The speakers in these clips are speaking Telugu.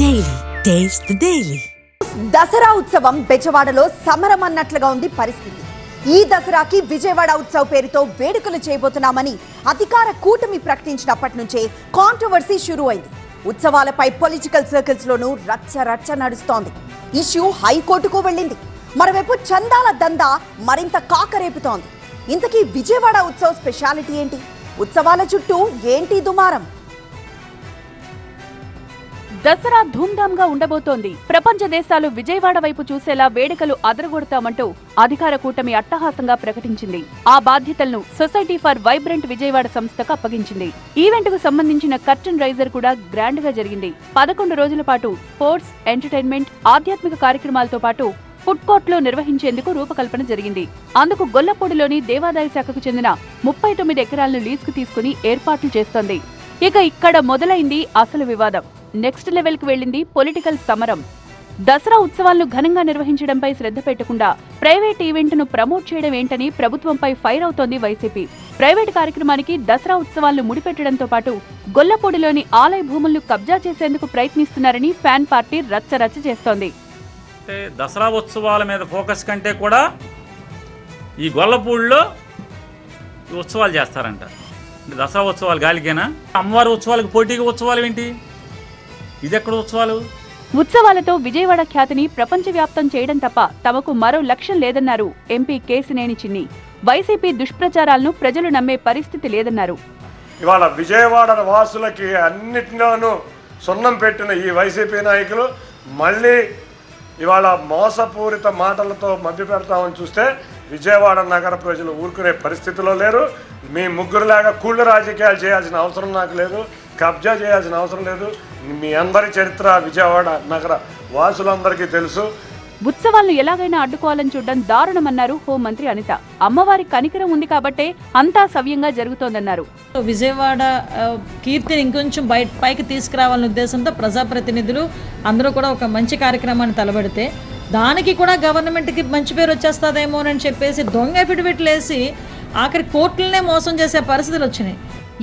Daily taste the daily. Dasara ఉత్సవం బెజవాడలో సమరం అన్నట్లుగా ఉంది పరిస్థితి. ఈ దసరాకి విజయవాడ ఉత్సవ్ పేరుతో వేడుకలు చేయబోతున్నామని అధికార కూటమి ప్రకటించినప్పటి నుంచే కాంట్రవర్సీ షురూ అయింది. ఉత్సవాలపై పొలిటికల్ సర్కిల్స్ లోనూ రచ్చ నడుస్తోంది. ఇష్యూ హైకోర్టుకు వెళ్ళింది. మరోవైపు చందాల దందా మరింత కాకరేపుతోంది. ఇంతకీ విజయవాడ ఉత్సవ్ స్పెషాలిటీ ఏంటి? ఉత్సవాల చుట్టూ ఏంటి దుమారం? దసరా ధూమ్ధామ్గా ఉండబోతోంది. ప్రపంచ దేశాలు విజయవాడ వైపు చూసేలా వేడుకలు అదరగొడతామంటూ అధికార కూటమి అట్టహాసంగా ప్రకటించింది. ఆ బాధ్యతలను సొసైటీ ఫర్ వైబ్రెంట్ విజయవాడ సంస్థకు అప్పగించింది. ఈవెంట్ కు సంబంధించిన కర్టన్ రైజర్ కూడా గ్రాండ్ గా జరిగింది. 11 రోజుల పాటు స్పోర్ట్స్, ఎంటర్టైన్మెంట్, ఆధ్యాత్మిక కార్యక్రమాలతో పాటు ఫుడ్ కోర్ట్ లో నిర్వహించేందుకు రూపకల్పన జరిగింది. అందుకు గొల్లపూడిలోని దేవాదాయ శాఖకు చెందిన 39 ఎకరాలను లీజుకు తీసుకుని ఏర్పాట్లు చేస్తోంది. ఇక ఇక్కడ మొదలైంది అసలు వివాదం. నెక్స్ట్ లెవెల్ కు వెళ్లింది పొలిటికల్ సమరం. దసరా ఉత్సవాలను ఘనంగా నిర్వహించడంపై శ్రద్ధ పెట్టకుండా ప్రైవేట్ ఈవెంట్ ను ప్రమోట్ చేయడం ఏంటని ప్రభుత్వంపై ఫైర్ అవుతోంది వైసీపీ. ప్రైవేట్ కార్యక్రమానికి దసరా ఉత్సవాలను ముడిపెట్టడంతో పాటు గొల్లపూడిలోని ఆలయ భూములను కబ్జా చేసేందుకు ప్రయత్నిస్తున్నారని ఫ్యాన్ పార్టీ రచ్చ చేస్తోంది. దసరా ఉత్సవాల మీద ఫోకస్ కంటే కూడా ఈ గొల్లపూడిలో ఉత్సవాలు చేస్తారంట. దసరా ఉత్సవాలు గాలికేనా? అమ్మవారి ఉత్సవాలకు పోటీగా ఉత్సవాలు ఏంటి? ఇది ఎక్కడ ఉత్సవాలు? ఉత్సవాలతో విజయవాడ ఖ్యాతిని ప్రపంచవ్యాప్తం చేయడం తప్ప తమకు మరో లక్ష్యం లేదన్నారు ఎంపీ కేశినేని చిన్ని. వైసీపీ దుష్ప్రచారాలను ప్రజలు నమ్మే పరిస్థితి లేదన్నారు. ఇవాళ విజయవాడ వాసులకి అన్నిటిలోనూ సున్నం పెట్టిన ఈ వైసీపీ నాయకులు మళ్ళీ ఇవాళ మోసపూరిత మాటలతో మభ్య పెడతామని చూస్తే విజయవాడ నగర ప్రజలు ఊరుకునే పరిస్థితిలో లేరు. మీ ముగ్గురులాగా కూళ్ళ రాజకీయాలు చేయాల్సిన అవసరం నాకు లేదు, కబ్జా చేయాల్సిన అవసరం లేదు. మీ అందరి చరిత్ర విజయవాడ నగర వాసులందరికీ తెలుసు. ఉత్సవాలను ఎలాగైనా అడ్డుకోవాలని చూడడం దారుణమన్నారు హోంమంత్రి అనిత. అమ్మవారి కనికరం ఉంది కాబట్టే అంతా సవ్యంగా జరుగుతోందన్నారు. విజయవాడ కీర్తిని ఇంకొంచెం పైకి తీసుకురావాలనే ఉద్దేశంతో ప్రజాప్రతినిధులు అందరూ కూడా ఒక మంచి కార్యక్రమాన్ని తలబెడితే దానికి కూడా గవర్నమెంట్కి మంచి పేరు వచ్చేస్తుందేమోనని చెప్పేసి దొంగ ఎఫిడవిట్లు వేసి ఆఖరి కోర్టులనే మోసం చేసే పరిస్థితులు వచ్చినాయి.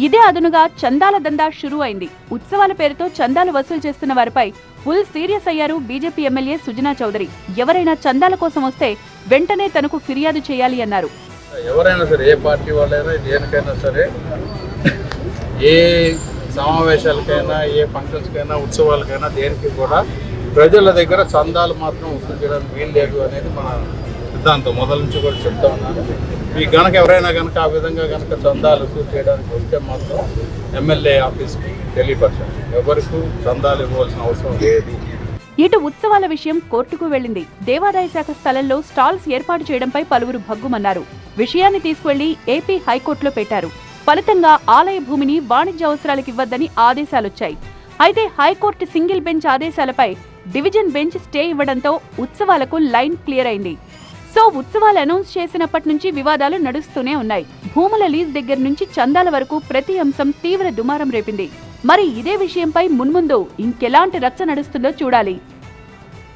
ఇదే అదునుగా చందాల దందా షురూ అయింది. ఉత్సవాల పేరుతో చందాలు వసూలు చేస్తున్న వారిపై ఫుల్ సీరియస్ అయ్యారు బీజేపీ ఎమ్మెల్యే సుజనా చౌదరి. ఎవరైనా చందాల కోసం వస్తే వెంటనే తనకు ఫిర్యాదు చేయాలి అన్నారు. ఎవరైనా సరే, ఏ పార్టీ వాళ్ళైనా, దేనికైనా సరే, ఏ సమావేశాలకైనా, ఏ ఫంక్షన్స్కైనా, ఉత్సవాలకైనా, దేనికి కూడా ప్రజల దగ్గర చందాలు మాత్రం వసూలు చేయడానికి వీలు లేదు అనేది మన సిద్ధాంతం. మొదల నుంచి కూడా చెప్తా ఉన్నాను. ఈ గనక ఎవరైనా కనుక ఆ విధంగా కనుక చందాలు వసూలు చేయడానికి వస్తే మాత్రం ఎమ్మెల్యే ఆఫీస్కి తెలియపరచండి. ఎవరికి చందాలు ఇవ్వాల్సిన అవసరం లేదు. ఇటు ఉత్సవాల విషయం కోర్టుకు వెళ్లింది. దేవాదాయ శాఖ స్థలంలో స్టాల్స్ ఏర్పాటు చేయడంపై పలువురు భగ్గుమన్నారు. విషయాన్ని తీసుకువెళ్లి ఏపీ హైకోర్టులో పెట్టారు. ఫలితంగా ఆలయ భూమిని వాణిజ్య అవసరాలకు ఇవ్వద్దని ఆదేశాలొచ్చాయి. అయితే హైకోర్టు సింగిల్ బెంచ్ ఆదేశాలపై డివిజన్ బెంచ్ స్టే ఇవ్వడంతో ఉత్సవాలకు లైన్ క్లియర్ అయింది. సో ఉత్సవాలు అనౌన్స్ చేసినప్పటి నుంచి వివాదాలు నడుస్తూనే ఉన్నాయి. భూముల లీజ్ దగ్గర నుంచి చందాల వరకు ప్రతి అంశం తీవ్ర దుమారం రేపింది. మరి ఇదే విషయంపై మున్ముందు ఇంకెలాంటి రచ్చ నడుస్తుందో చూడాలి.